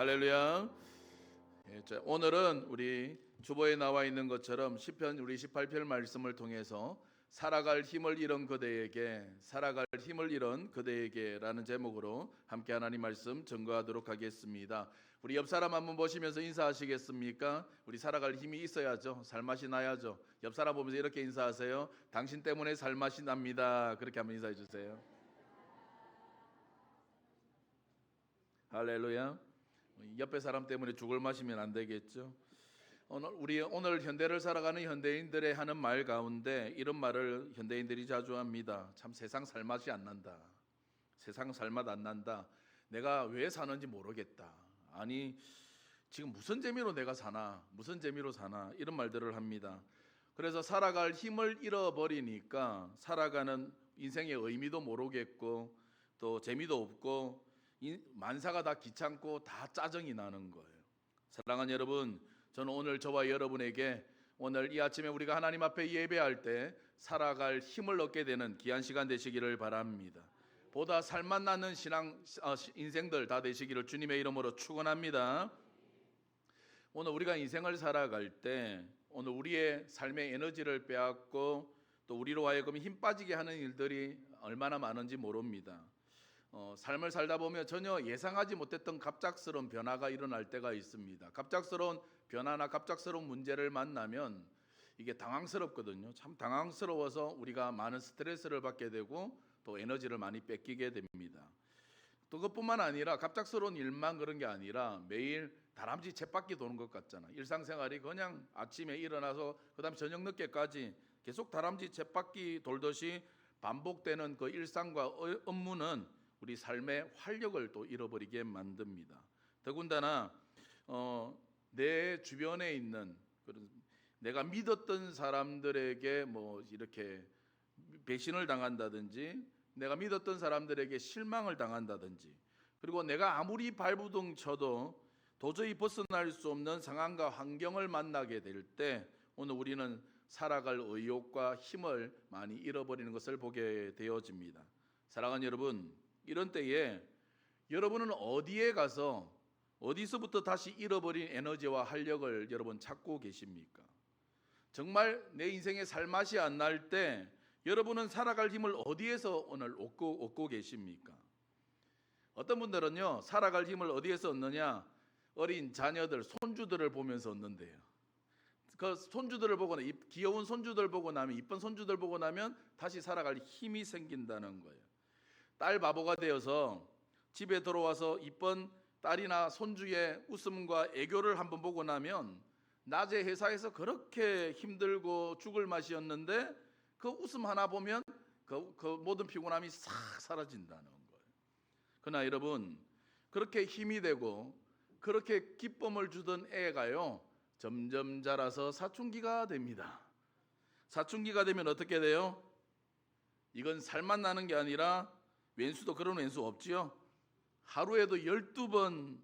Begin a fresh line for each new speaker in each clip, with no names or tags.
할렐루야. 오늘은 우리 주보에 나와 있는 것처럼 시편 우리 18편 말씀을 통해서 살아갈 힘을 잃은 그대에게라는 제목으로 함께 하나님 말씀 증거하도록 하겠습니다. 우리 옆 사람 한번 보시면서 인사하시겠습니까? 우리 살아갈 힘이 있어야죠. 살맛이 나야죠. 옆 사람 보면서 이렇게 인사하세요. 당신 때문에 살맛이 납니다. 그렇게 한번 인사해 주세요. 할렐루야. 옆에 사람 때문에 죽을 마시면 안 되겠죠. 오늘 현대를 살아가는 현대인들의 하는 말 가운데 이런 말을 현대인들이 자주 합니다. 참 세상 살맛이 안 난다. 세상 살맛 안 난다. 내가 왜 사는지 모르겠다. 아니 지금 무슨 재미로 내가 사나? 무슨 재미로 사나? 이런 말들을 합니다. 그래서 살아갈 힘을 잃어버리니까 살아가는 인생의 의미도 모르겠고 또 재미도 없고 만사가 다 귀찮고 다 짜증이 나는 거예요. 사랑하는 여러분, 저는 오늘 저와 여러분에게 오늘 이 아침에 우리가 하나님 앞에 예배할 때 살아갈 힘을 얻게 되는 귀한 시간 되시기를 바랍니다. 보다 살맛 나는 인생들 다 되시기를 주님의 이름으로 축원합니다. 오늘 우리가 인생을 살아갈 때 오늘 우리의 삶의 에너지를 빼앗고 또 우리로 하여금 힘 빠지게 하는 일들이 얼마나 많은지 모릅니다. 삶을 살다 보면 전혀 예상하지 못했던 갑작스러운 변화가 일어날 때가 있습니다. 갑작스러운 변화나 갑작스러운 문제를 만나면 이게 당황스럽거든요. 참 당황스러워서 우리가 많은 스트레스를 받게 되고 또 에너지를 많이 뺏기게 됩니다. 또 그것뿐만 아니라 갑작스러운 일만 그런 게 아니라 매일 다람쥐 쳇바퀴 도는 것 같잖아. 일상생활이 그냥 아침에 일어나서 그다음 저녁 늦게까지 계속 다람쥐 쳇바퀴 돌듯이 반복되는 그 일상과 업무는 우리 삶의 활력을 또 잃어버리게 만듭니다. 더군다나 내 주변에 있는 내가 믿었던 사람들에게 뭐 이렇게 배신을 당한다든지 내가 믿었던 사람들에게 실망을 당한다든지 그리고 내가 아무리 발부둥 쳐도 도저히 벗어날 수 없는 상황과 환경을 만나게 될 때 오늘 우리는 살아갈 의욕과 힘을 많이 잃어버리는 것을 보게 되어집니다. 사랑하는 여러분, 이런 때에 여러분은 어디에 가서 어디서부터 다시 잃어버린 에너지와 활력을 여러분 찾고 계십니까? 정말 내 인생에 살맛이 안 날 때 여러분은 살아갈 힘을 어디에서 오늘 얻고 계십니까? 어떤 분들은요, 살아갈 힘을 어디에서 얻느냐? 어린 자녀들, 손주들을 보면서 얻는데요. 그 손주들을 보거나 귀여운 손주들 보고 나면 이쁜 손주들 보고 나면 다시 살아갈 힘이 생긴다는 거예요. 딸 바보가 되어서 집에 들어와서 이쁜 딸이나 손주의 웃음과 애교를 한번 보고 나면 낮에 회사에서 그렇게 힘들고 죽을 맛이었는데 그 웃음 하나 보면 그 모든 피곤함이 싹 사라진다는 거예요. 그러나 여러분, 그렇게 힘이 되고 그렇게 기쁨을 주던 애가요 점점 자라서 사춘기가 됩니다. 사춘기가 되면 어떻게 돼요? 이건 살만 나는 게 아니라 왼수도 그런 왼수 없지요. 하루에도 12번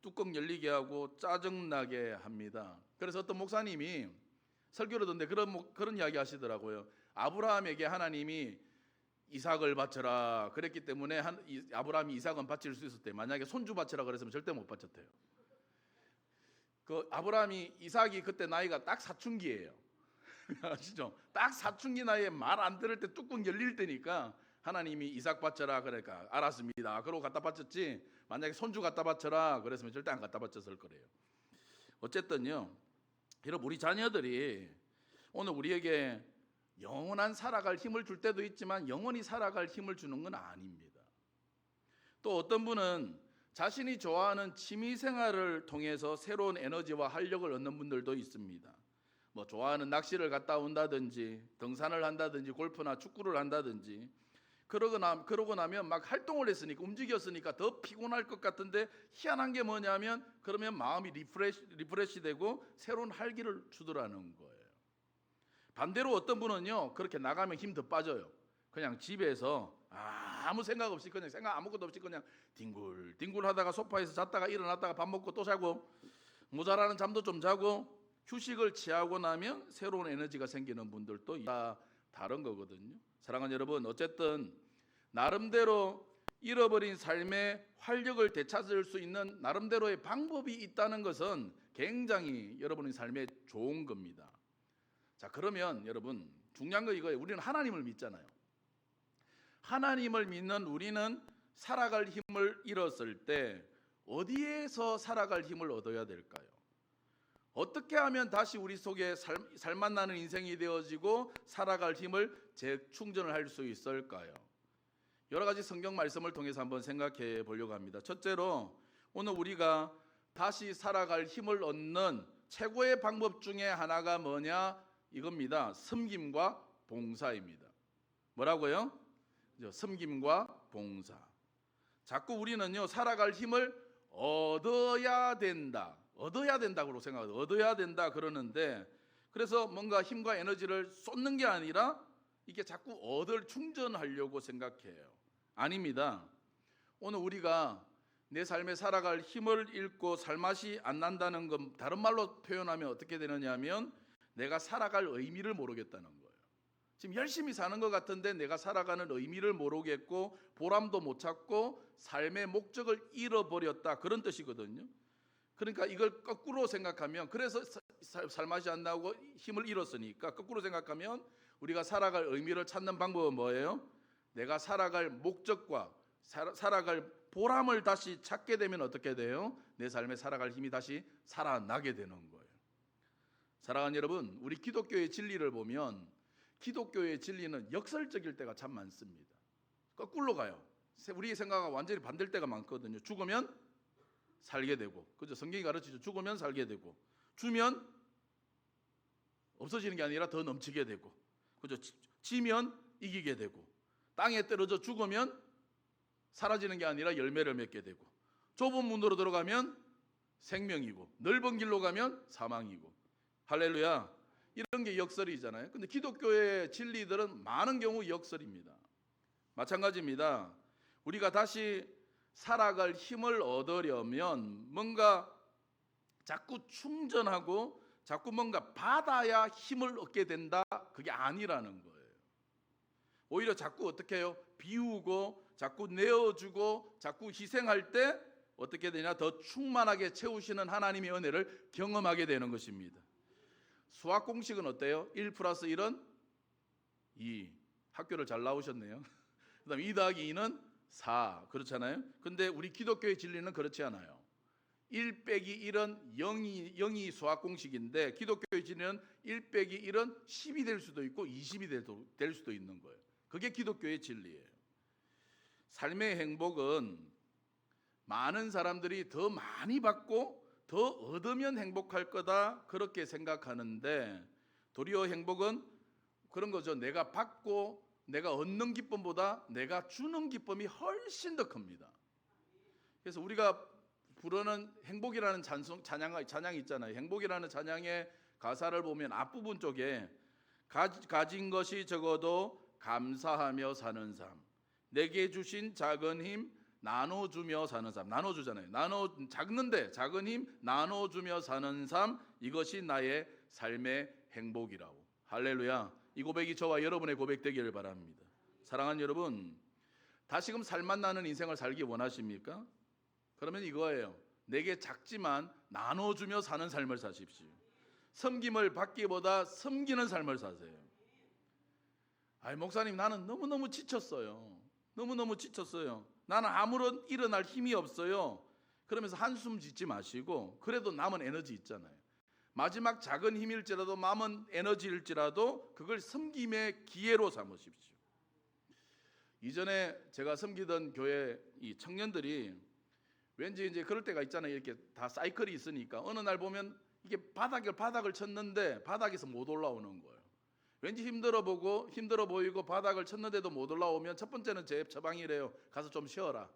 뚜껑 열리게 하고 짜증나게 합니다. 그래서 어떤 목사님이 설교를 듣는데 그런 이야기 하시더라고요. 아브라함에게 하나님이 이삭을 바쳐라 그랬기 때문에 아브라함이 이삭은 바칠 수 있었대요. 만약에 손주 바쳐라 그랬으면 절대 못 바쳤대요. 이삭이 그때 나이가 딱 사춘기예요. 아시죠? 딱 사춘기 나이에 말 안 들을 때 뚜껑 열릴 때니까 하나님이 이삭 바쳐라 그러니까 알았습니다. 그러고 갖다 바쳤지 만약에 손주 갖다 바쳐라 그랬으면 절대 안 갖다 바쳤을 거래요. 어쨌든요, 여러분 우리 자녀들이 오늘 우리에게 영원한 살아갈 힘을 줄 때도 있지만 영원히 살아갈 힘을 주는 건 아닙니다. 또 어떤 분은 자신이 좋아하는 취미생활을 통해서 새로운 에너지와 활력을 얻는 분들도 있습니다. 뭐 좋아하는 낚시를 갔다 온다든지 등산을 한다든지 골프나 축구를 한다든지 그러고 나면 막 활동을 했으니까 움직였으니까 더 피곤할 것 같은데 희한한 게 뭐냐면 그러면 마음이 리프레시 되고 새로운 활기를 주더라는 거예요. 반대로 어떤 분은요 그렇게 나가면 힘 더 빠져요. 그냥 집에서 아무 생각 없이 그냥 생각 아무것도 없이 그냥 뒹굴 하다가 소파에서 잤다가 일어났다가 밥 먹고 또 자고 모자라는 잠도 좀 자고 휴식을 취하고 나면 새로운 에너지가 생기는 분들도 다 다른 거거든요. 사랑하는 여러분, 어쨌든 나름대로 잃어버린 삶의 활력을 되찾을 수 있는 나름대로의 방법이 있다는 것은 굉장히 여러분의 삶에 좋은 겁니다. 자, 그러면 여러분 중요한 거 이거예요. 우리는 하나님을 믿잖아요. 하나님을 믿는 우리는 살아갈 힘을 잃었을 때 어디에서 살아갈 힘을 얻어야 될까요? 어떻게 하면 다시 우리 속에 살맛나는 인생이 되어지고 살아갈 힘을 재충전을 할 수 있을까요? 여러 가지 성경 말씀을 통해서 한번 생각해 보려고 합니다. 첫째로 오늘 우리가 다시 살아갈 힘을 얻는 최고의 방법 중에 하나가 뭐냐? 이겁니다. 섬김과 봉사입니다. 뭐라고요? 섬김과 봉사. 자꾸 우리는요, 살아갈 힘을 얻어야 된다고 생각해요. 얻어야 된다 그러는데, 그래서 뭔가 힘과 에너지를 쏟는 게 아니라 이게 자꾸 충전하려고 생각해요. 아닙니다. 오늘 우리가 내 삶에 살아갈 힘을 잃고 살맛이 안 난다는 건 다른 말로 표현하면 어떻게 되느냐 하면 내가 살아갈 의미를 모르겠다는 거예요. 지금 열심히 사는 것 같은데 내가 살아가는 의미를 모르겠고 보람도 못 찾고 삶의 목적을 잃어버렸다, 그런 뜻이거든요. 그러니까 이걸 거꾸로 생각하면, 그래서 살맛이 안 나고 힘을 잃었으니까 거꾸로 생각하면 우리가 살아갈 의미를 찾는 방법은 뭐예요? 내가 살아갈 목적과 살아갈 보람을 다시 찾게 되면 어떻게 돼요? 내 삶에 살아갈 힘이 다시 살아나게 되는 거예요. 사랑하는 여러분, 우리 기독교의 진리를 보면 기독교의 진리는 역설적일 때가 참 많습니다. 거꾸로 가요. 우리의 생각과 완전히 반대일 때가 많거든요. 죽으면 살게 되고, 그죠? 성경이 가르치죠. 죽으면 살게 되고, 주면 없어지는 게 아니라 더 넘치게 되고, 그죠? 지면 이기게 되고, 땅에 떨어져 죽으면 사라지는 게 아니라 열매를 맺게 되고, 좁은 문으로 들어가면 생명이고, 넓은 길로 가면 사망이고. 할렐루야. 이런 게 역설이잖아요. 근데 기독교의 진리들은 많은 경우 역설입니다. 마찬가지입니다. 우리가 다시 살아갈 힘을 얻으려면 뭔가 자꾸 충전하고 자꾸 뭔가 받아야 힘을 얻게 된다, 그게 아니라는 거예요. 오히려 자꾸 어떻게 해요? 비우고 자꾸 내어주고 자꾸 희생할 때 어떻게 되냐? 더 충만하게 채우시는 하나님의 은혜를 경험하게 되는 것입니다. 수학 공식은 어때요? 1 플러스 1은 2. 학교를 잘 나오셨네요. 그 다음에 2 더하기 2는 4. 그렇잖아요. 근데 우리 기독교의 진리는 그렇지 않아요. 1 빼기 1은 0이 수학 공식인데 기독교의 진리는 1 빼기 1은 10이 될 수도 있고 20이 될 수도 있는 거예요. 그게 기독교의 진리예요. 삶의 행복은 많은 사람들이 더 많이 받고 더 얻으면 행복할 거다, 그렇게 생각하는데 도리어 행복은 그런 거죠. 내가 받고 내가 얻는 기쁨보다 내가 주는 기쁨이 훨씬 더 큽니다. 그래서 우리가 부르는 행복이라는 찬양이 있잖아요. 행복이라는 찬양의 가사를 보면 앞부분 쪽에 가진 것이 적어도 감사하며 사는 삶, 내게 주신 작은 힘 나눠주며 사는 삶. 나눠주잖아요. 작는데 작은 힘 나눠주며 사는 삶, 이것이 나의 삶의 행복이라고. 할렐루야. 이 고백이 저와 여러분의 고백되기를 바랍니다. 사랑하는 여러분, 다시금 살맛나는 인생을 살기 원하십니까? 그러면 이거예요. 내게 작지만 나눠주며 사는 삶을 사십시오. 섬김을 받기보다 섬기는 삶을 사세요. 목사님, 나는 너무너무 지쳤어요. 너무너무 지쳤어요. 나는 아무런 일어날 힘이 없어요. 그러면서 한숨 짓지 마시고, 그래도 남은 에너지 있잖아요. 마지막 작은 힘일지라도 남은 에너지일지라도 그걸 섬김의 기회로 삼으십시오. 이전에 제가 섬기던 교회 이 청년들이 왠지 이제 그럴 때가 있잖아요. 이렇게 다 사이클이 있으니까 어느 날 보면 이게 바닥을 쳤는데 바닥에서 못 올라오는 거예요. 왠지 힘들어 보이고 바닥을 쳤는데도 못 올라오면 첫 번째는 제 처방이래요. 가서 좀 쉬어라.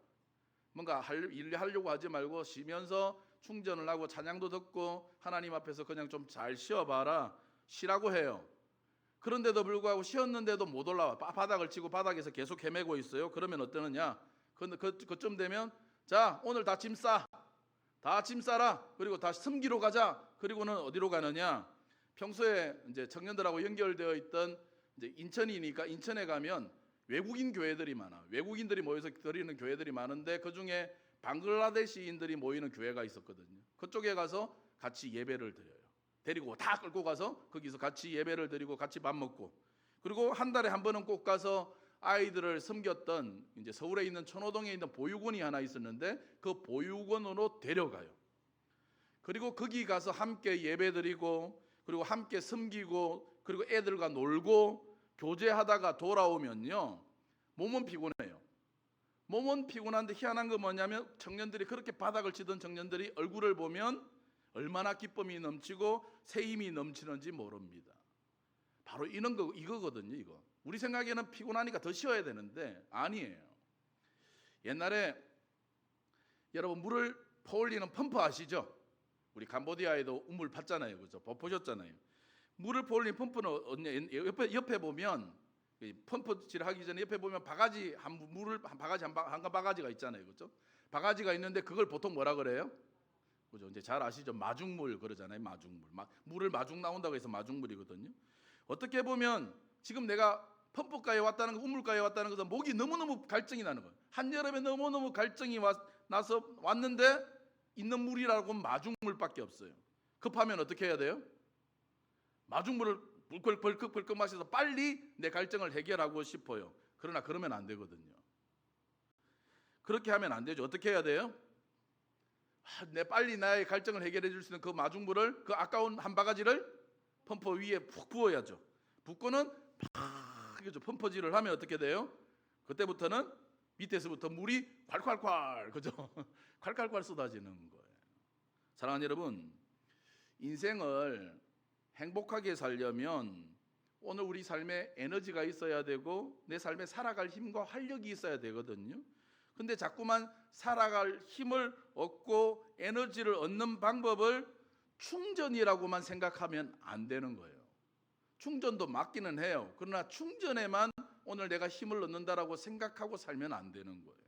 뭔가 일 하려고 하지 말고 쉬면서 충전을 하고 찬양도 듣고 하나님 앞에서 그냥 좀 잘 쉬어봐라, 쉬라고 해요. 그런데도 불구하고 쉬었는데도 못 올라와. 바닥을 치고 바닥에서 계속 헤매고 있어요. 그러면 어떠느냐? 그쯤 되면 자, 오늘 다 짐 싸라. 그리고 다시 섬기러 가자. 그리고는 어디로 가느냐? 평소에 이제 청년들하고 연결되어 있던 이제 인천이니까 인천에 가면 외국인 교회들이 많아. 외국인들이 모여서 드리는 교회들이 많은데 그중에 방글라데시인들이 모이는 교회가 있었거든요. 그쪽에 가서 같이 예배를 드려요. 데리고 다 끌고 가서 거기서 같이 예배를 드리고 같이 밥 먹고, 그리고 한 달에 한 번은 꼭 가서 아이들을 섬겼던 이제 서울에 있는 천호동에 있는 보육원이 하나 있었는데 그 보육원으로 데려가요. 그리고 거기 가서 함께 예배드리고, 그리고 함께 섬기고, 그리고 애들과 놀고 교제하다가 돌아오면요, 몸은 피곤해요. 몸은 피곤한데 희한한 건 뭐냐면, 청년들이 그렇게 바닥을 치던 청년들이 얼굴을 보면 얼마나 기쁨이 넘치고 새 힘이 넘치는지 모릅니다. 바로 이거거든요. 이거 우리 생각에는 피곤하니까 더 쉬어야 되는데 아니에요. 옛날에 여러분 물을 퍼올리는 펌프 아시죠? 우리 캄보디아에도 우물 팠잖아요, 그죠? 보셨잖아요. 물을 퍼올리는 펌프는 옆에 보면 펌프질 하기 전에 옆에 보면 바가지 한 바가지가 있잖아요, 그죠? 바가지가 있는데 그걸 보통 뭐라 그래요? 그죠? 이제 잘 아시죠? 마중물 그러잖아요, 마중물. 물을 마중 나온다고 해서 마중물이거든요. 어떻게 보면 지금 내가 펌프가에 왔다는 거, 우물가에 왔다는 것은 목이 너무너무 갈증이 나는 거예요. 한여름에 너무너무 갈증이 나서 왔는데 있는 물이라고 마중물밖에 없어요. 급하면 어떻게 해야 돼요? 마중물을 벌컥 마셔서 빨리 내 갈증을 해결하고 싶어요. 그러나 그러면 안 되거든요. 그렇게 하면 안 되죠. 어떻게 해야 돼요? 빨리 나의 갈증을 해결해 줄 수 있는 그 마중물을, 그 아까운 한 바가지를 펌프 위에 푹 부어야죠. 붓고는 팍 이죠. 펌프질을 하면 어떻게 돼요? 그때부터는 밑에서부터 물이 콸콸콸, 그죠? 콸콸콸 쏟아지는 거예요. 사랑하는 여러분, 인생을 행복하게 살려면 오늘 우리 삶에 에너지가 있어야 되고 내 삶에 살아갈 힘과 활력이 있어야 되거든요. 근데 자꾸만 살아갈 힘을 얻고 에너지를 얻는 방법을 충전이라고만 생각하면 안 되는 거예요. 충전도 맞기는 해요. 그러나 충전에만 오늘 내가 힘을 얻는다라고 생각하고 살면 안 되는 거예요.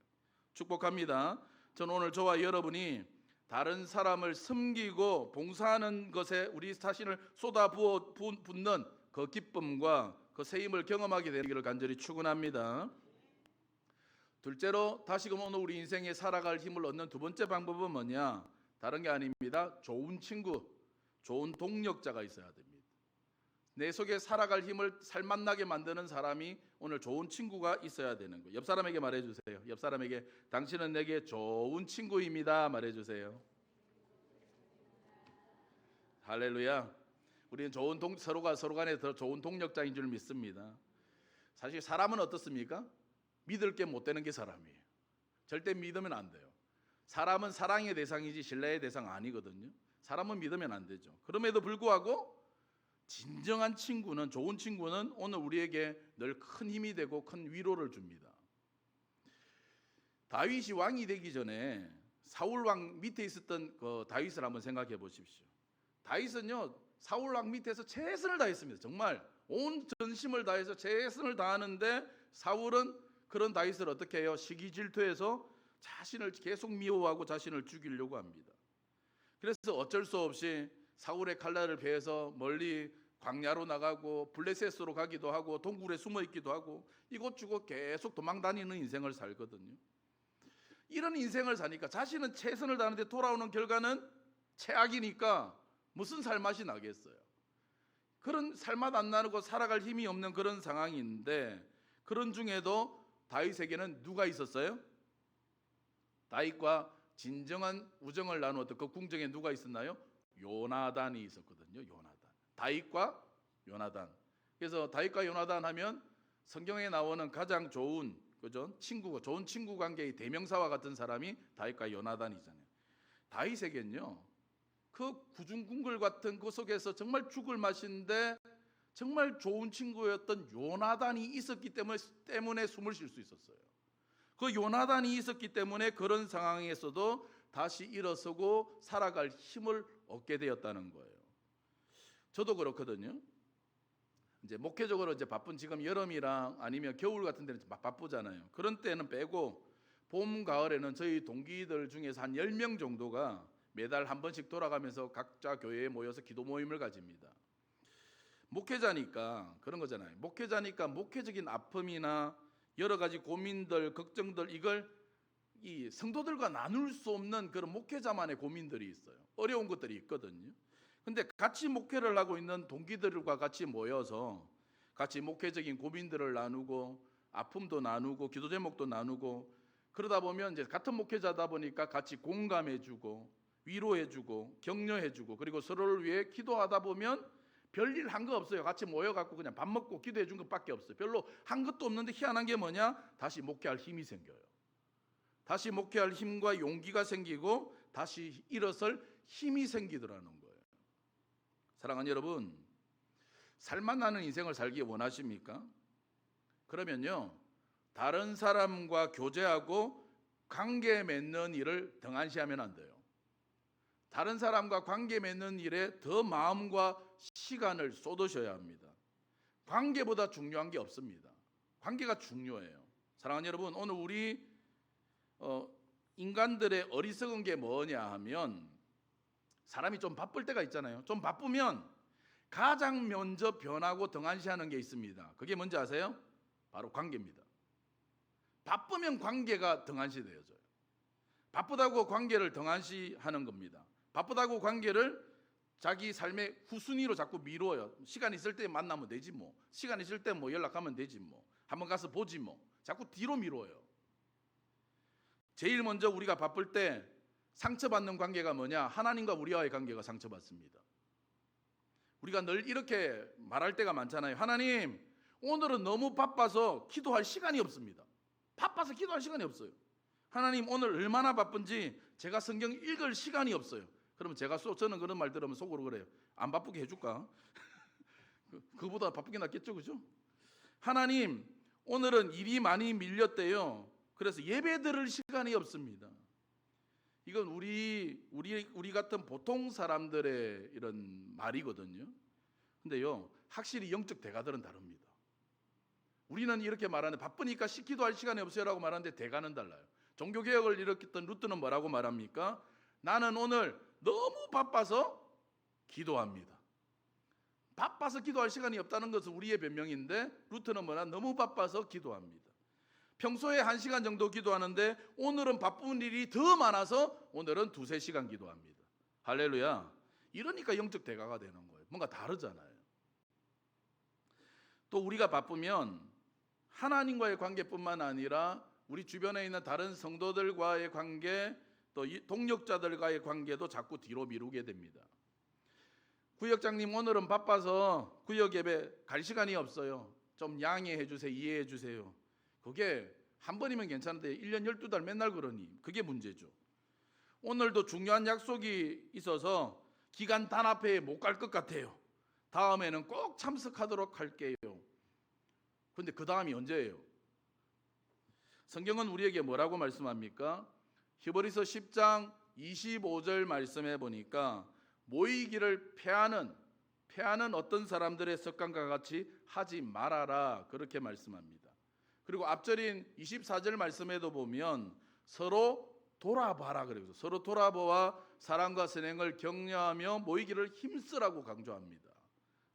축복합니다. 저는 오늘 저와 여러분이 다른 사람을 섬기고 봉사하는 것에 우리 자신을 쏟아부어 붓는 그 기쁨과 그 새 힘을 경험하게 되기를 간절히 축원합니다. 둘째로 다시금 오늘 우리 인생에 살아갈 힘을 얻는 두 번째 방법은 뭐냐? 다른 게 아닙니다. 좋은 친구, 좋은 동력자가 있어야 됩니다. 내 속에 살아갈 힘을 살맛나게 만드는 사람이 오늘 좋은 친구가 있어야 되는 거예요. 옆 사람에게 말해주세요. 옆 사람에게 당신은 내게 좋은 친구입니다 말해주세요. 할렐루야. 우리는 서로가 서로 간에 더 좋은 동력자인 줄 믿습니다. 사실 사람은 어떻습니까? 믿을 게 못 되는 게 사람이에요. 절대 믿으면 안 돼요. 사람은 사랑의 대상이지 신뢰의 대상 아니거든요. 사람은 믿으면 안 되죠. 그럼에도 불구하고 진정한 친구는, 좋은 친구는 오늘 우리에게 늘 큰 힘이 되고 큰 위로를 줍니다. 다윗이 왕이 되기 전에 사울 왕 밑에 있었던 그 다윗을 한번 생각해 보십시오. 다윗은요, 사울 왕 밑에서 최선을 다했습니다. 정말 온 전심을 다해서 최선을 다하는데 사울은 그런 다윗을 어떻게 해요? 시기 질투해서 자신을 계속 미워하고 자신을 죽이려고 합니다. 그래서 어쩔 수 없이 사울의 칼날을 베어서 멀리 광야로 나가고 블레셋으로 가기도 하고 동굴에 숨어 있기도 하고 이곳저곳 계속 도망 다니는 인생을 살거든요. 이런 인생을 사니까 자신은 최선을 다하는데 돌아오는 결과는 최악이니까 무슨 살맛이 나겠어요. 그런 살맛 안 나고 살아갈 힘이 없는 그런 상황인데, 그런 중에도 다윗에게는 누가 있었어요? 다윗과 진정한 우정을 나누었던 그 궁정에 누가 있었나요? 요나단이 있었거든요. 요나단. 다윗과 요나단. 그래서 다윗과 요나단 하면 성경에 나오는 가장 좋은, 그죠? 좋은 친구 관계의 대명사와 같은 사람이 다윗과 요나단이잖아요. 다윗에겐요, 그 구중궁궐 같은 그 속에서 정말 죽을 맛인데 정말 좋은 친구였던 요나단이 있었기 때문에 숨을 쉴 수 있었어요. 그 요나단이 있었기 때문에 그런 상황에서도 다시 일어서고 살아갈 힘을 얻게 되었다는 거예요. 저도 그렇거든요. 이제 목회적으로 이제 바쁜, 지금 여름이랑 아니면 겨울 같은 데는 바쁘잖아요. 그런 때는 빼고 봄, 가을에는 저희 동기들 중에서 한 10명 정도가 매달 한 번씩 돌아가면서 각자 교회에 모여서 기도 모임을 가집니다. 목회자니까 그런 거잖아요. 목회자니까 목회적인 아픔이나 여러 가지 고민들, 걱정들, 이걸 이 성도들과 나눌 수 없는 그런 목회자만의 고민들이 있어요. 어려운 것들이 있거든요. 근데 같이 목회를 하고 있는 동기들과 같이 모여서 같이 목회적인 고민들을 나누고 아픔도 나누고 기도 제목도 나누고 그러다 보면 이제 같은 목회자다 보니까 같이 공감해주고 위로해주고 격려해주고 그리고 서로를 위해 기도하다 보면 별일 한 거 없어요. 같이 모여갖고 그냥 밥 먹고 기도해준 것밖에 없어요. 별로 한 것도 없는데 희한한 게 뭐냐? 다시 목회할 힘이 생겨요. 다시 목회할 힘과 용기가 생기고 다시 일어설 힘이 생기더라는 거예요. 사랑하는 여러분, 살만 나는 인생을 살기 원하십니까? 그러면요, 다른 사람과 교제하고 관계 맺는 일을 등한시하면 안 돼요. 다른 사람과 관계 맺는 일에 더 마음과 시간을 쏟으셔야 합니다. 관계보다 중요한 게 없습니다. 관계가 중요해요. 사랑하는 여러분, 오늘 우리 인간들의 어리석은 게 뭐냐 하면 사람이 좀 바쁠 때가 있잖아요. 좀 바쁘면 가장 먼저 변하고 등한시하는 게 있습니다. 그게 뭔지 아세요? 바로 관계입니다. 바쁘면 관계가 등한시되어져요. 바쁘다고 관계를 등한시하는 겁니다. 바쁘다고 관계를 자기 삶의 후순위로 자꾸 미뤄요. 시간 있을 때 만나면 되지 뭐. 시간 있을 때 뭐 연락하면 되지 뭐. 한번 가서 보지 뭐. 자꾸 뒤로 미뤄요. 제일 먼저 우리가 바쁠 때 상처받는 관계가 뭐냐? 하나님과 우리와의 관계가 상처받습니다. 우리가 늘 이렇게 말할 때가 많잖아요. 하나님, 오늘은 너무 바빠서 기도할 시간이 없습니다. 바빠서 기도할 시간이 없어요. 하나님, 오늘 얼마나 바쁜지 제가 성경 읽을 시간이 없어요. 그러면 저는 그런 말 들으면 속으로 그래요. 안 바쁘게 해줄까? 그보다 바쁘게 낫겠죠, 그죠? 하나님, 오늘은 일이 많이 밀렸대요. 그래서 예배 드릴 시간이 없습니다. 이건 우리 같은 보통 사람들의 이런 말이거든요. 근데요, 확실히 영적 대가들은 다릅니다. 우리는 이렇게 말하는데 바쁘니까 기도할 시간이 없어요라고 말하는데 대가는 달라요. 종교개혁을 일으켰던 루트는 뭐라고 말합니까? 나는 오늘 너무 바빠서 기도합니다. 바빠서 기도할 시간이 없다는 것은 우리의 변명인데 루트는 뭐냐? 너무 바빠서 기도합니다. 평소에 1시간 정도 기도하는데 오늘은 바쁜 일이 더 많아서 오늘은 2-3시간 기도합니다. 할렐루야. 이러니까 영적 대가가 되는 거예요. 뭔가 다르잖아요. 또 우리가 바쁘면 하나님과의 관계뿐만 아니라 우리 주변에 있는 다른 성도들과의 관계, 또 동역자들과의 관계도 자꾸 뒤로 미루게 됩니다. 구역장님, 오늘은 바빠서 구역 예배 갈 시간이 없어요. 좀 양해해 주세요. 이해해 주세요. 그게 한 번이면 괜찮은데 1년 12달 맨날 그러니 그게 문제죠. 오늘도 중요한 약속이 있어서 기간 단합회에 못 갈 것 같아요. 다음에는 꼭 참석하도록 할게요. 그런데 그 다음이 언제예요? 성경은 우리에게 뭐라고 말씀합니까? 히브리서 10장 25절 말씀해 보니까 모이기를 패하는 어떤 사람들의 습관과 같이 하지 말아라, 그렇게 말씀합니다. 그리고 앞절인 24절 말씀에도 보면 서로 돌아봐라 그래서 서로 돌아보아 사랑과 선행을 격려하며 모이기를 힘쓰라고 강조합니다.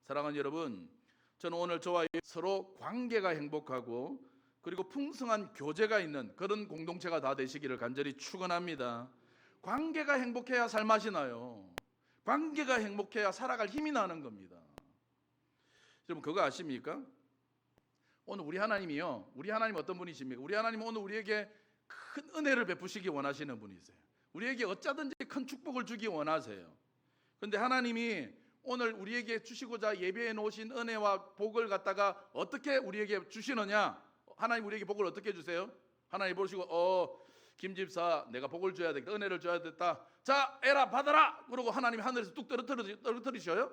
사랑하는 여러분, 저는 오늘 저와 서로 관계가 행복하고 그리고 풍성한 교제가 있는 그런 공동체가 다 되시기를 간절히 축원합니다. 관계가 행복해야 살맛이 나요. 관계가 행복해야 살아갈 힘이 나는 겁니다. 여러분, 그거 아십니까? 오늘 우리 하나님이요, 우리 하나님 어떤 분이십니까? 우리 하나님은 오늘 우리에게 큰 은혜를 베푸시기 원하시는 분이세요. 우리에게 어쩌든지 큰 축복을 주기 원하세요. 그런데 하나님이 오늘 우리에게 주시고자 예배해 놓으신 은혜와 복을 갖다가 어떻게 우리에게 주시느냐? 하나님 우리에게 복을 어떻게 주세요? 하나님 보시고 김 집사 내가 복을 줘야 되겠다, 은혜를 줘야 되겠다, 자 에라 받아라 그러고 하나님이 하늘에서 뚝 떨어뜨리셔요?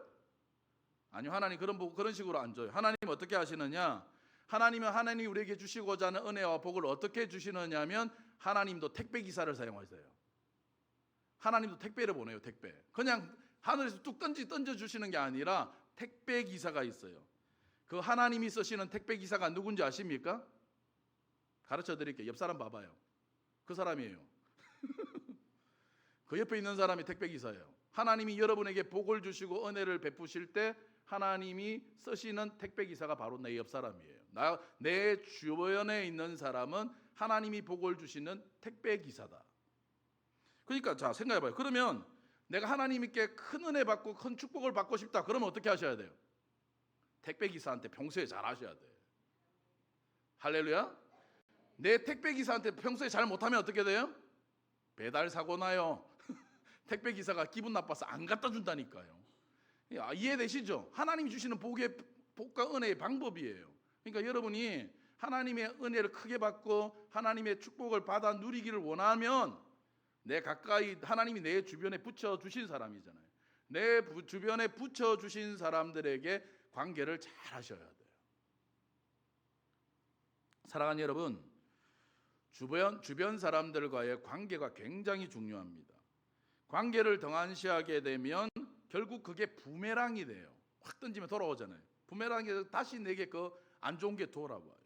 아니요, 하나님 그런 식으로 안 줘요. 하나님 어떻게 하시느냐? 하나님이 우리에게 주시고자 하는 은혜와 복을 어떻게 주시느냐 하면 하나님도 택배 기사를 사용하세요. 하나님도 택배를 보내요. 택배. 그냥 하늘에서 뚝 던져 주시는 게 아니라 택배 기사가 있어요. 그 하나님이 쓰시는 택배 기사가 누군지 아십니까? 가르쳐 드릴게요. 옆 사람 봐봐요. 그 사람이에요. 그 옆에 있는 사람이 택배 기사예요. 하나님이 여러분에게 복을 주시고 은혜를 베푸실 때 하나님이 쓰시는 택배 기사가 바로 내 옆 사람이에요. 내 주변에 있는 사람은 하나님이 복을 주시는 택배 기사다. 그러니까 자 생각해봐요. 그러면 내가 하나님께 큰 은혜 받고 큰 축복을 받고 싶다. 그러면 어떻게 하셔야 돼요? 택배 기사한테 평소에 잘 하셔야 돼요. 할렐루야. 내 택배 기사한테 평소에 잘 못하면 어떻게 돼요? 배달 사고 나요. 택배 기사가 기분 나빠서 안 갖다 준다니까요. 이해되시죠? 하나님이 주시는 복과 은혜의 방법이에요. 그러니까 여러분이 하나님의 은혜를 크게 받고 하나님의 축복을 받아 누리기를 원하면 내 가까이 하나님이 내 주변에 붙여주신 사람이잖아요. 내 주변에 붙여주신 사람들에게 관계를 잘 하셔야 돼요. 사랑하는 여러분, 주변 사람들과의 관계가 굉장히 중요합니다. 관계를 등한시하게 되면 결국 그게 부메랑이 돼요. 확 던지면 돌아오잖아요. 부메랑이 다시 내게 그 안 좋은 게 돌아와요.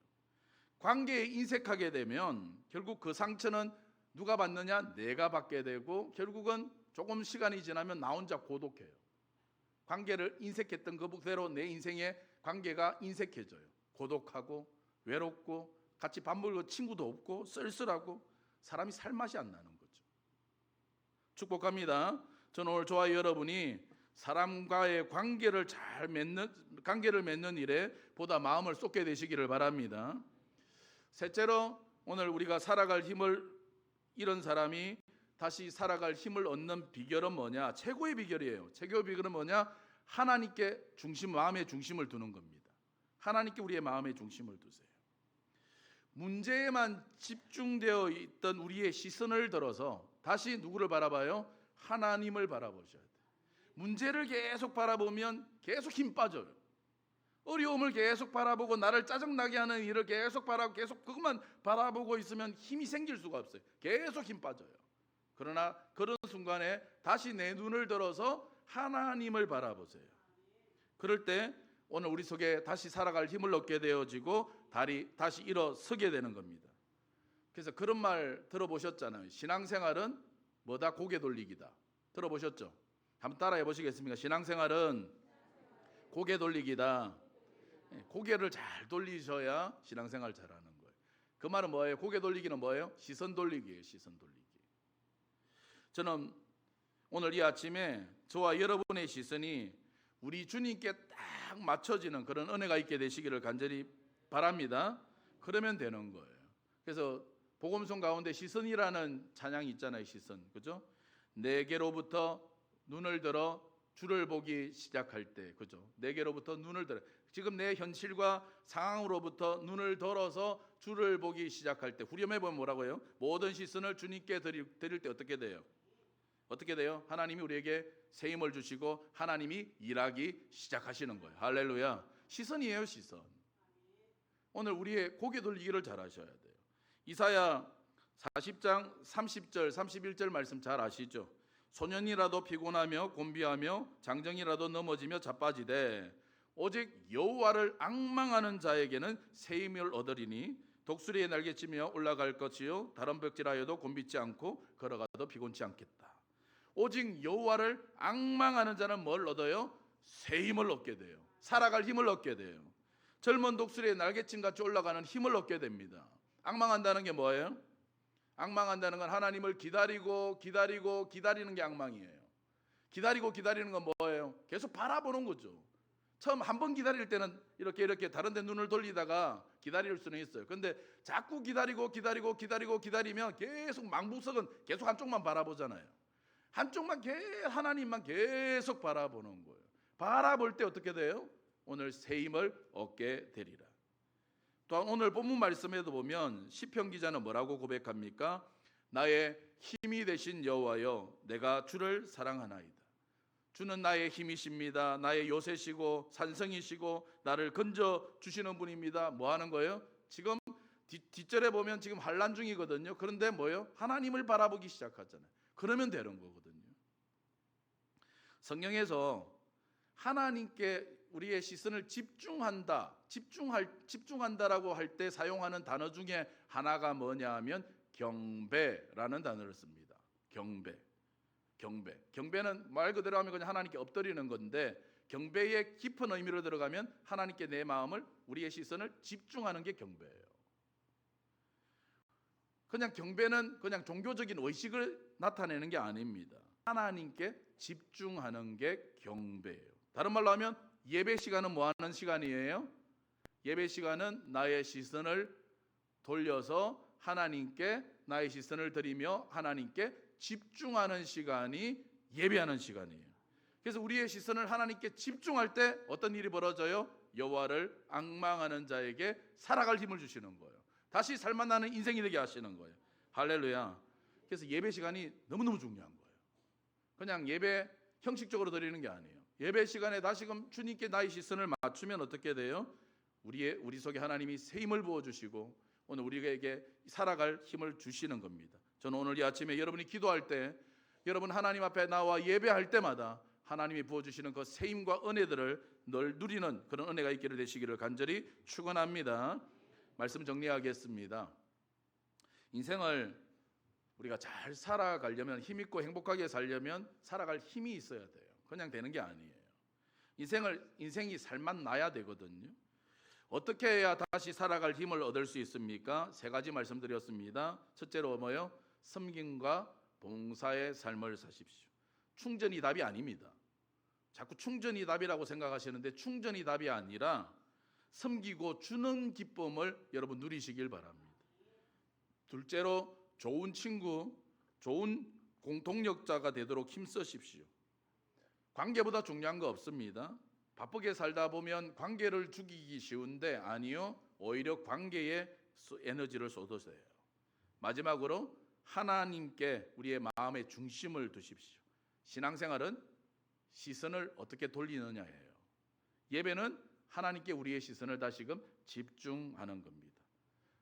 관계에 인색하게 되면 결국 그 상처는 누가 받느냐? 내가 받게 되고 결국은 조금 시간이 지나면 나 혼자 고독해요. 관계를 인색했던 그대로 내 인생의 관계가 인색해져요. 고독하고 외롭고 같이 밥 먹을 친구도 없고 쓸쓸하고 사람이 살맛이 안 나는 거죠. 축복합니다. 저는 오늘 저와 여러분이 사람과의 관계를 맺는 일에 보다 마음을 쏟게 되시기를 바랍니다. 셋째로 오늘 우리가 살아갈 힘을 잃은 사람이 다시 살아갈 힘을 얻는 비결은 뭐냐? 최고의 비결이에요. 최고의 비결은 뭐냐? 하나님께 마음의 중심을 두는 겁니다. 하나님께 우리의 마음의 중심을 두세요. 문제에만 집중되어 있던 우리의 시선을 들어서 다시 누구를 바라봐요? 하나님을 바라보셔야 돼요. 문제를 계속 바라보면 계속 힘 빠져요. 어려움을 계속 바라보고 나를 짜증나게 하는 일을 계속 바라보고 계속 그것만 바라보고 있으면 힘이 생길 수가 없어요. 계속 힘 빠져요. 그러나 그런 순간에 다시 내 눈을 들어서 하나님을 바라보세요. 그럴 때 오늘 우리 속에 다시 살아갈 힘을 얻게 되어지고 다시 일어서게 되는 겁니다. 그래서 그런 말 들어보셨잖아요. 신앙생활은 뭐다? 고개 돌리기다. 들어보셨죠? 한번 따라해 보시겠습니까? 신앙생활은 고개 돌리기다. 고개를 잘 돌리셔야 신앙생활 잘하는 거예요. 그 말은 뭐예요? 고개 돌리기는 뭐예요? 시선 돌리기예요. 시선 돌리기. 저는 오늘 이 아침에 저와 여러분의 시선이 우리 주님께 딱 맞춰지는 그런 은혜가 있게 되시기를 간절히 바랍니다. 그러면 되는 거예요. 그래서 복음송 가운데 시선이라는 찬양이 있잖아요. 시선. 그죠? 내게로부터 눈을 들어 주를 보기 시작할 때, 그죠? 내게로부터 눈을 들어. 지금 내 현실과 상황으로부터 눈을 들어서 주를 보기 시작할 때, 후렴에 보면 뭐라고 해요? 모든 시선을 주님께 드릴 때 어떻게 돼요? 어떻게 돼요? 하나님이 우리에게 새 힘을 주시고 하나님이 일하기 시작하시는 거예요. 할렐루야. 시선이에요, 시선. 오늘 우리의 고개 돌리기를 잘 하셔야 돼요. 이사야 40장 30절 31절 말씀 잘 아시죠? 소년이라도 피곤하며 곤비하며 장정이라도 넘어지며 자빠지되 오직 여호와를 앙망하는 자에게는 새 힘을 얻으리니 독수리의 날개치며 올라갈 것이요 다른 벽질하여도 곤비지 않고 걸어가도 피곤치 않겠다. 오직 여호와를 앙망하는 자는 뭘 얻어요? 새 힘을 얻게 돼요. 살아갈 힘을 얻게 돼요. 젊은 독수리의 날개침같이 올라가는 힘을 얻게 됩니다. 앙망한다는 게 뭐예요? 앙망한다는 건 하나님을 기다리는 게 앙망이에요. 기다리는 건 뭐예요? 계속 바라보는 거죠. 처음 한 번 기다릴 때는 이렇게 다른 데 눈을 돌리다가 기다릴 수는 있어요. 그런데 자꾸 기다리면 계속 망부석은 계속 한쪽만 바라보잖아요. 하나님만 계속 바라보는 거예요. 바라볼 때 어떻게 돼요? 오늘 새 힘을 얻게 되리라. 또한 오늘 본문 말씀에도 보면 시편 기자는 뭐라고 고백합니까? 나의 힘이 되신 여호와여 내가 주를 사랑하나이다. 주는 나의 힘이십니다. 나의 요새시고 산성이시고 나를 건져 주시는 분입니다. 뭐 하는 거예요? 지금 뒷절에 보면 지금 환난 중이거든요. 그런데 뭐예요? 하나님을 바라보기 시작하잖아요. 그러면 되는 거거든요. 성경에서 하나님께 우리의 시선을 집중한다라고 할 때 사용하는 단어 중에 하나가 뭐냐 하면 경배라는 단어를 씁니다. 경배. 경배는 말 그대로 하면 그냥 하나님께 엎드리는 건데 경배의 깊은 의미로 들어가면 하나님께 내 마음을 우리의 시선을 집중하는 게 경배예요. 그냥 경배는 그냥 종교적인 의식을 나타내는 게 아닙니다. 하나님께 집중하는 게 경배예요. 다른 말로 하면 예배 시간은 뭐 하는 시간이에요? 예배 시간은 나의 시선을 돌려서 하나님께 나의 시선을 드리며 하나님께 집중하는 시간이 예배하는 시간이에요. 그래서 우리의 시선을 하나님께 집중할 때 어떤 일이 벌어져요? 여호와를 앙망하는 자에게 살아갈 힘을 주시는 거예요. 다시 살만나는 인생이 되게 하시는 거예요. 할렐루야. 그래서 예배 시간이 너무너무 중요한 거예요. 그냥 예배 형식적으로 드리는 게 아니에요. 예배 시간에 다시금 주님께 나의 시선을 맞추면 어떻게 돼요? 우리 속에 하나님이 새 힘을 부어주시고 오늘 우리에게 살아갈 힘을 주시는 겁니다. 저는 오늘 이 아침에 여러분이 기도할 때 여러분 하나님 앞에 나와 예배할 때마다 하나님이 부어주시는 그 새 힘과 은혜들을 늘 누리는 그런 은혜가 있기를 되시기를 간절히 축원합니다. 말씀 정리하겠습니다. 인생을 우리가 잘 살아가려면 힘있고 행복하게 살려면 살아갈 힘이 있어야 돼요. 그냥 되는 게 아니에요. 인생이 살만 나야 되거든요. 어떻게 해야 다시 살아갈 힘을 얻을 수 있습니까? 세 가지 말씀드렸습니다. 첫째로 뭐요? 섬김과 봉사의 삶을 사십시오. 충전이 답이 아닙니다. 자꾸 충전이 답이라고 생각하시는데 충전이 답이 아니라 섬기고 주는 기쁨을 여러분 누리시길 바랍니다. 둘째로 좋은 친구, 좋은 공동역자가 되도록 힘쓰십시오. 관계보다 중요한 거 없습니다. 바쁘게 살다 보면 관계를 죽이기 쉬운데 아니요, 오히려 관계에 에너지를 쏟으세요. 마지막으로 하나님께 우리의 마음의 중심을 두십시오. 신앙생활은 시선을 어떻게 돌리느냐예요. 예배는 하나님께 우리의 시선을 다시금 집중하는 겁니다.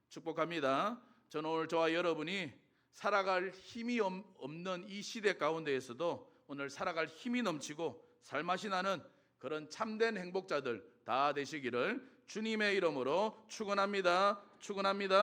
축복합니다. 저는 오늘 저와 여러분이 살아갈 힘이 없는 이 시대 가운데에서도 오늘 살아갈 힘이 넘치고 살맛이 나는 그런 참된 행복자들 다 되시기를 주님의 이름으로 축원합니다. 축원합니다.